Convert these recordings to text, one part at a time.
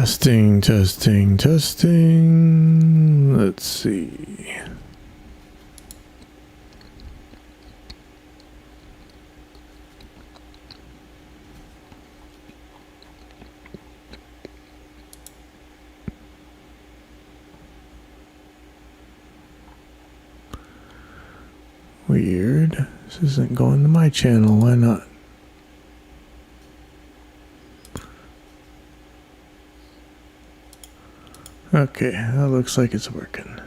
Testing. Let's see. Weird. This isn't going to my channel. Why not? Okay, that looks like it's working.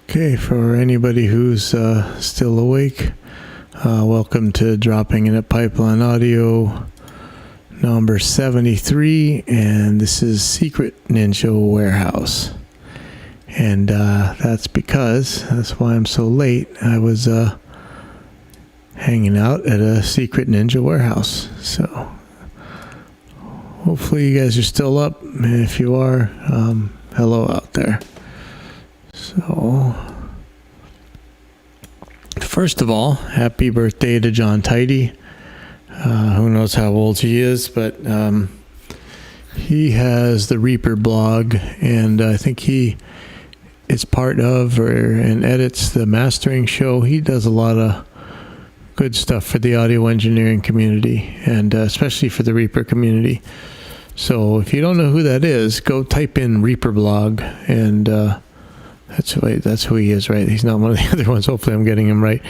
Okay, for anybody who's still awake, welcome to Dropping In at Pipeline Audio number 73, and this is Secret Ninja Warehouse. And that's why I'm so late. I was hanging out at a Secret Ninja Warehouse. So hopefully you guys are still up. If you are, hello out there. So first of all, happy birthday to John Tidy. Who knows how old he is, but he has the Reaper blog, and I think he is part of and edits the mastering show. He does a lot of good stuff for the audio engineering community, and especially for the Reaper community. So if you don't know who that is, go type in Reaper blog, and that's who he is, right? He's not one of the other ones. Hopefully I'm getting him right.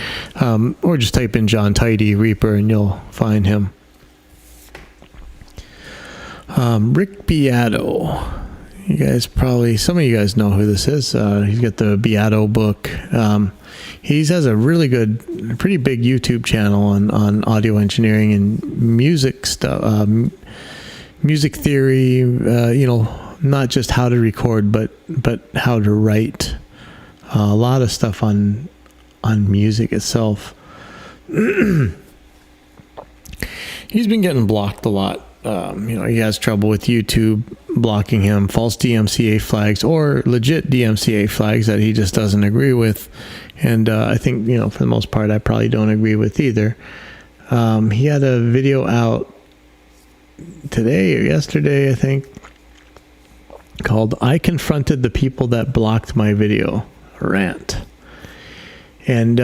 Or just type in John Tidy Reaper and you'll find him. Rick Biatto. Some of you guys know who this is. He's got the Biatto book. He has a really good, pretty big YouTube channel on audio engineering and music stuff, music theory, not just how to record, but how to write. A lot of stuff on music itself. He's been getting blocked a lot. He has trouble with YouTube blocking him, false DMCA flags or legit DMCA flags that he just doesn't agree with. And I think, for the most part, I probably don't agree with either. He had a video out today or yesterday, I think, called "I Confronted the People That Blocked My Video," rant. And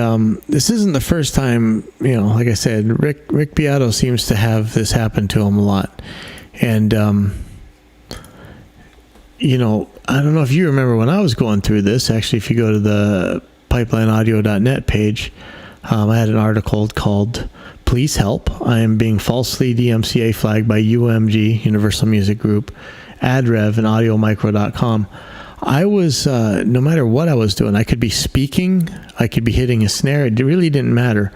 this isn't the first time, like I said, Rick Biatto seems to have this happen to him a lot. And, I don't know if you remember when I was going through this. Actually, if you go to the pipelineaudio.net page, I had an article called "Please Help. I am being falsely DMCA flagged by UMG, Universal Music Group, AdRev, and AudioMicro.com." I was, no matter what I was doing, I could be speaking, I could be hitting a snare. It really didn't matter.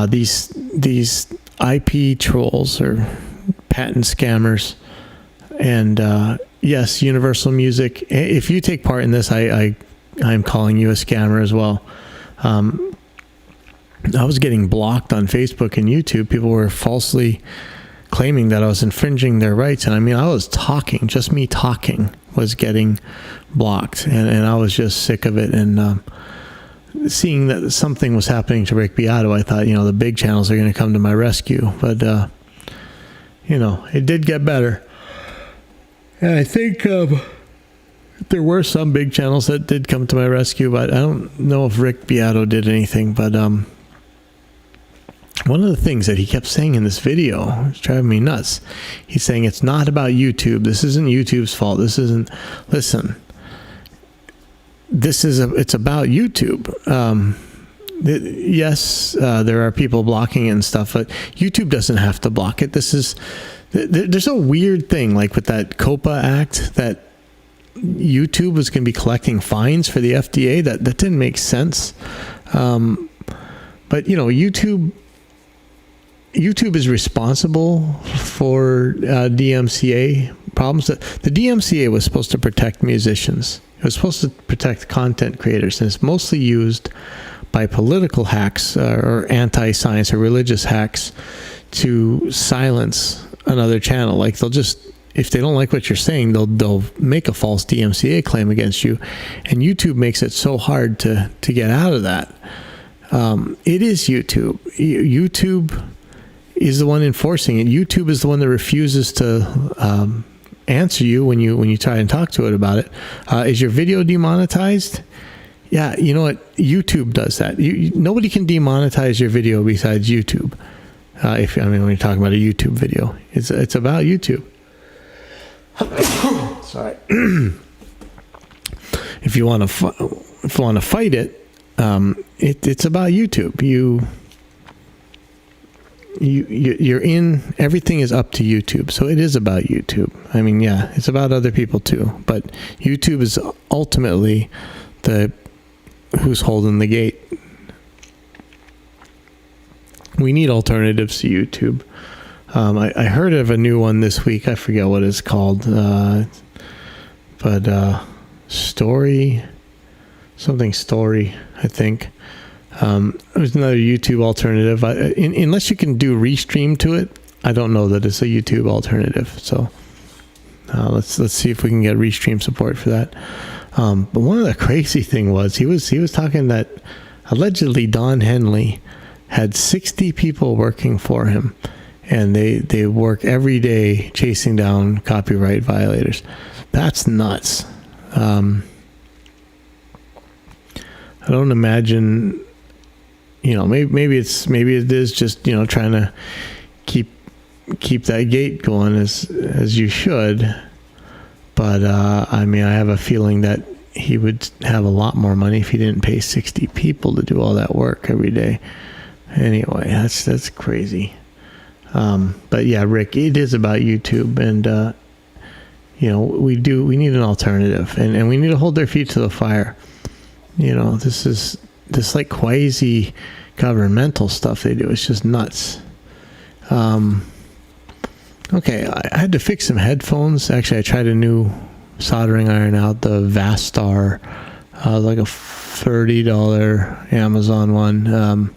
These IP trolls or patent scammers, and yes, Universal Music. If you take part in this, I'm calling you a scammer as well. I was getting blocked on Facebook and YouTube. People were falsely claiming that I was infringing their rights. And I was talking, just me talking was getting blocked. And I was just sick of it. And seeing that something was happening to Rick Biatto, I thought, the big channels are going to come to my rescue. But, it did get better. And I think there were some big channels that did come to my rescue, but I don't know if Rick Biatto did anything. But one of the things that he kept saying in this video was driving me nuts. He's saying it's not about YouTube. This isn't YouTube's fault. Listen, it's about YouTube. Yes, there are people blocking it and stuff, but YouTube doesn't have to block it. There's a weird thing, like with that COPA Act, that YouTube was going to be collecting fines for the FDA. That didn't make sense. But YouTube is responsible for DMCA problems. The DMCA was supposed to protect musicians. It was supposed to protect content creators, and it's mostly used by political hacks or anti-science or religious hacks to silence another channel. Like they'll just, if they don't like what you're saying, they'll make a false DMCA claim against you, and YouTube makes it so hard to get out of that. It is YouTube. YouTube is the one enforcing it. YouTube is the one that refuses to answer you when you try and talk to it about it. Is your video demonetized? Yeah, you know what? YouTube does that. Nobody can demonetize your video besides YouTube. When you're talking about a YouTube video, it's about YouTube. Sorry. If you want to fight it, it's about YouTube. You're in, everything is up to YouTube, so it is about YouTube. I mean, yeah, it's about other people too, but YouTube is ultimately who's holding the gate. We need alternatives to YouTube. I heard of a new one this week. I forget what it's called, but Story, I think. There's another YouTube alternative. Unless you can do restream to it, I don't know that it's a YouTube alternative. So let's see if we can get restream support for that. But one of the crazy thing was he was talking that allegedly Don Henley had 60 people working for him, and they work every day chasing down copyright violators. That's nuts. I don't imagine, maybe it is just, trying to keep that gate going as you should. But I have a feeling that he would have a lot more money if he didn't pay 60 people to do all that work every day. Anyway, that's crazy. But yeah, Rick, it is about YouTube, and we need an alternative, and we need to hold their feet to the fire. This is this like quasi governmental stuff they do. It's just nuts. Okay, I had to fix some headphones. Actually, I tried a new soldering iron out, the Vastar, like a $30 Amazon one.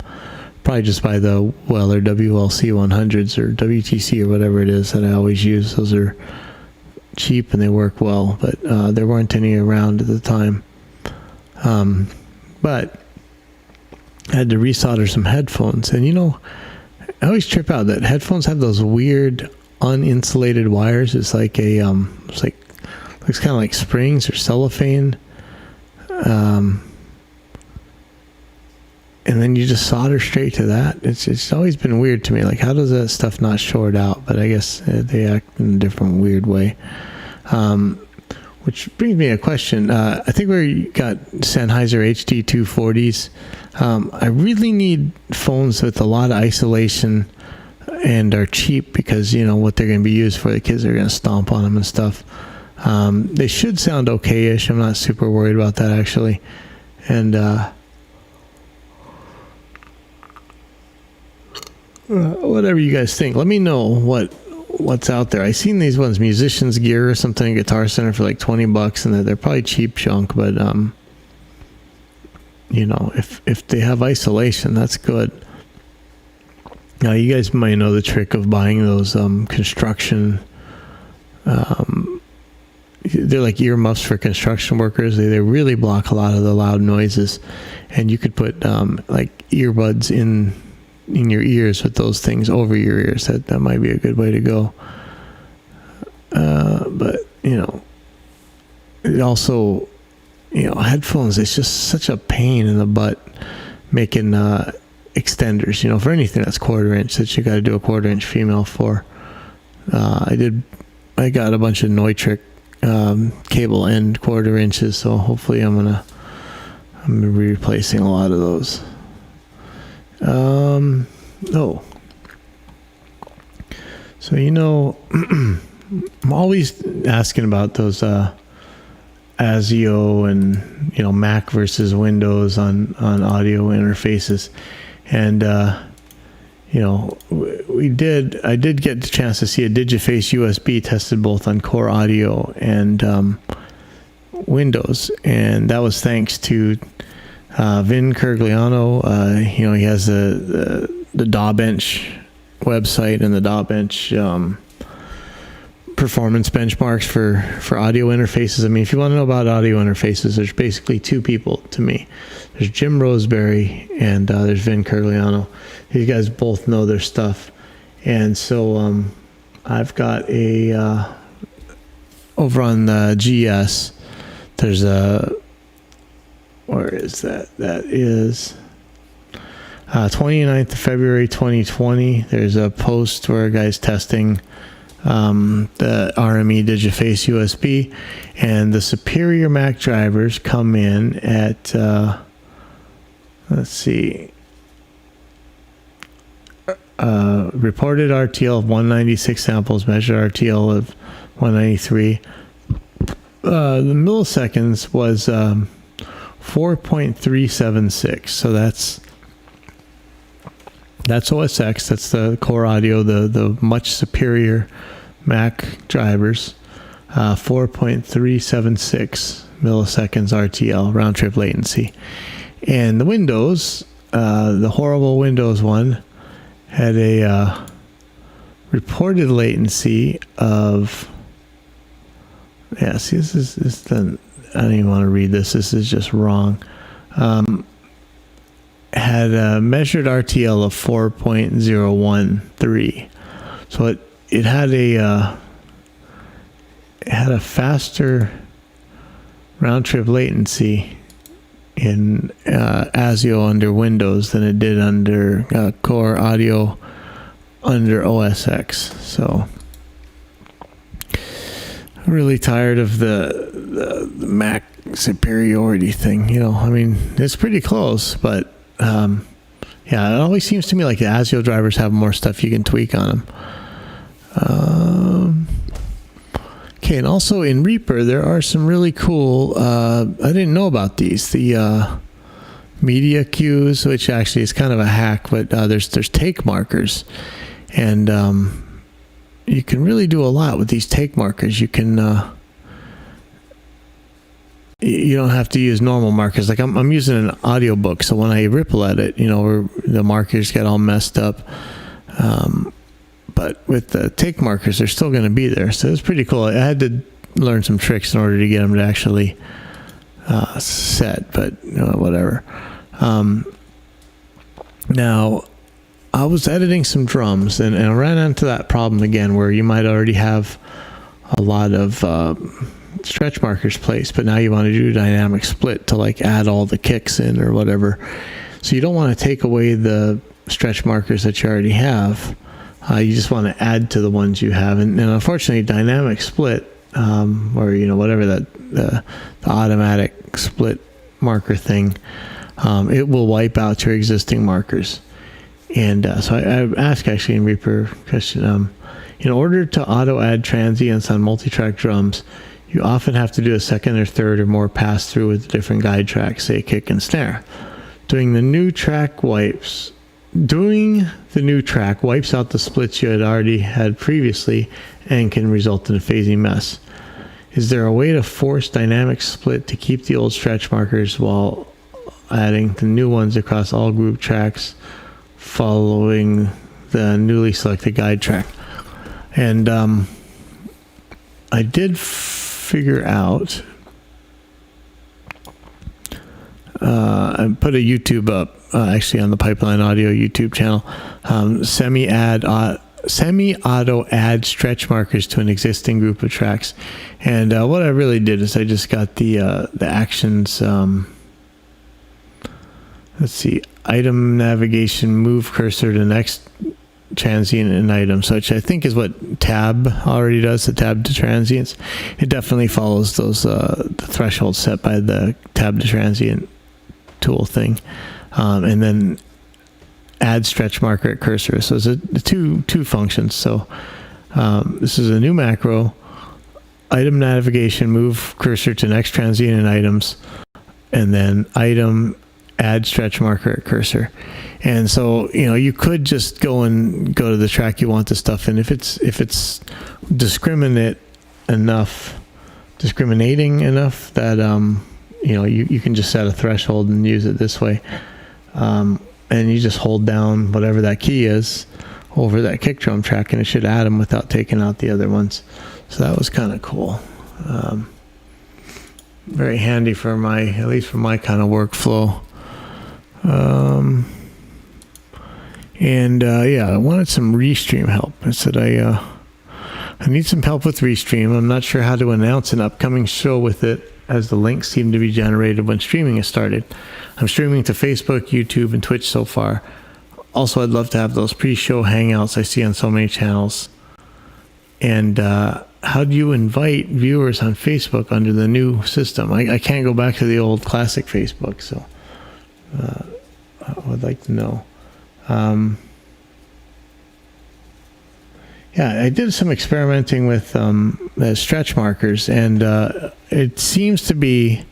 Probably just buy the Weller WLC 100s or WTC or whatever it is that I always use. Those are cheap and they work well, but there weren't any around at the time. But I had to resolder some headphones, and I always trip out that headphones have those weird uninsulated wires. It's like looks kind of like springs or cellophane. And then you just solder straight to that. It's always been weird to me. Like, how does that stuff not short out? But I guess they act in a different weird way. Which brings me a question. I think we got Sennheiser HD240s. I really need phones with a lot of isolation and are cheap because, what they're going to be used for. The kids are going to stomp on them and stuff. They should sound okay-ish. I'm not super worried about that, actually. And whatever you guys think, let me know what's out there. I seen these ones, Musicians Gear or something, Guitar Center for like $20, and they're probably cheap junk, but if they have isolation, that's good. Now you guys might know the trick of buying those construction, they're like earmuffs for construction workers. They really block a lot of the loud noises, and you could put like earbuds in your ears with those things over your ears. That might be a good way to go. But it also, headphones, it's just such a pain in the butt making extenders, for anything that's 1/4 inch that you got to do a 1/4 inch female for. I got a bunch of Neutrik cable end 1/4 inches, so hopefully I'm gonna be replacing a lot of those. So I'm always asking about those ASIO and Mac versus Windows on audio interfaces, and I did get the chance to see a Digiface USB tested both on Core Audio and Windows, and that was thanks to Vin Kergliano. He has the DAW Bench website and the .bench performance benchmarks for audio interfaces. I mean, if you want to know about audio interfaces, there's basically two people to me. There's Jim Roseberry and there's Vin Curliano. These guys both know their stuff. And so I've got a over on the GS, there's a, where is that? That is 29th of February 2020. There's a post where a guy's testing the RME Digiface USB, and the Superior Mac drivers come in at let's see, reported RTL of 196 samples, measured RTL of 193. The milliseconds was 4.376. So that's OS X. That's the core audio, the much superior Mac drivers. 4.376 milliseconds RTL, round trip latency. And the Windows, the horrible Windows one, had a reported latency of, yeah, see, this is the, I don't even want to read this. This is just wrong. Had a measured RTL of 4.013. So it had a faster round trip latency in ASIO under Windows than it did under core audio under OS X. So I'm really tired of the Mac superiority thing. You know, I mean, it's pretty close, but yeah, it always seems to me like the ASIO drivers have more stuff you can tweak on them. Okay, and also in Reaper, there are some really cool, I didn't know about these, the media cues, which actually is kind of a hack, but there's take markers, and you can really do a lot with these take markers. You can, you don't have to use normal markers. Like I'm using an audiobook, so when I ripple at it, you know, where the markers get all messed up. But with the take markers, they're still going to be there. So it's pretty cool. I had to learn some tricks in order to get them to actually set, but you know, whatever. Now, I was editing some drums, and I ran into that problem again where you might already have a lot of stretch markers placed, but now you want to do dynamic split to like add all the kicks in or whatever. So you don't want to take away the stretch markers that you already have. You just want to add to the ones you have, and unfortunately, dynamic split, or you know, whatever that the automatic split marker thing, it will wipe out your existing markers. And so I asked actually in Reaper, Christian, in order to auto add transients on multi-track drums, you often have to do a second or third or more pass through with different guide tracks, say kick and snare. Doing the new track wipes out the splits you had already had previously and can result in a phasing mess. Is there a way to force dynamic split to keep the old stretch markers while adding the new ones across all group tracks following the newly selected guide track? And I did figure out, I put a YouTube up actually on the Pipeline Audio YouTube channel, semi-auto add stretch markers to an existing group of tracks. And what I really did is I just got the actions, let's see, item navigation, move cursor to next transient and item, so which I think is what tab already does, the tab to transients. It definitely follows those the thresholds set by the tab to transient tool thing, and then add stretch marker at cursor. So it's two functions. So this is a new macro, item navigation, move cursor to next transient and items, and then item add stretch marker at cursor. And so, you know, you could just go to the track you want the stuff in. If it's discriminating enough that you know, you can just set a threshold and use it this way, and you just hold down whatever that key is over that kick drum track, and it should add them without taking out the other ones. So that was kind of cool. Very handy for at least for my kind of workflow. Yeah, I wanted some Restream help. I said I need some help with Restream. I'm not sure how to announce an upcoming show with it, as the links seem to be generated when streaming is started. I'm streaming to Facebook, YouTube, and Twitch so far. Also, I'd love to have those pre-show hangouts I see on so many channels. And how do you invite viewers on Facebook under the new system? I can't go back to the old classic Facebook, so I would like to know. Yeah, I did some experimenting with stretch markers, and it seems to be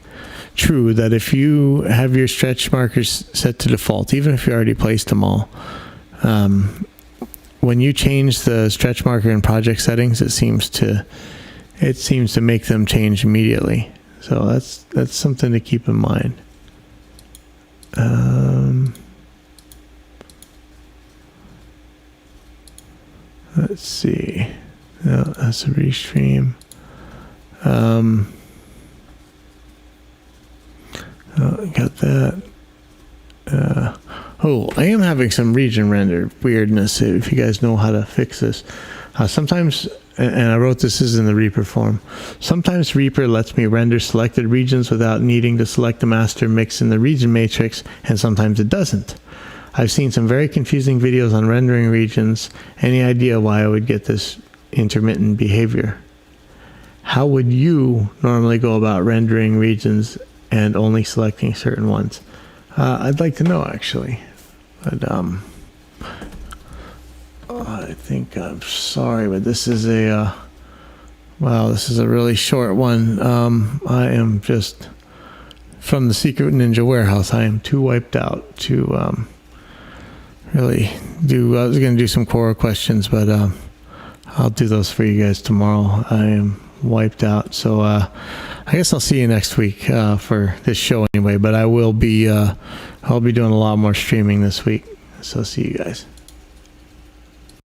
true that if you have your stretch markers set to default, even if you already placed them all, when you change the stretch marker in project settings, it seems to make them change immediately. So that's something to keep in mind. Let's see. No, that's a restream. Got that. I am having some region render weirdness. If you guys know how to fix this, sometimes, and I wrote this is in the Reaper form. Sometimes Reaper lets me render selected regions without needing to select the master mix in the region matrix, and sometimes it doesn't. I've seen some very confusing videos on rendering regions. Any idea why I would get this intermittent behavior? How would you normally go about rendering regions and only selecting certain ones? I'd like to know, actually. But I think I'm sorry, but this is a this is a really short one. I am just from the Secret Ninja Warehouse. I am too wiped out to really do. I was going to do some Quora questions, but I'll do those for you guys tomorrow. I am wiped out, so I guess I'll see you next week for this show anyway. But I'll be doing a lot more streaming this week, so see you guys.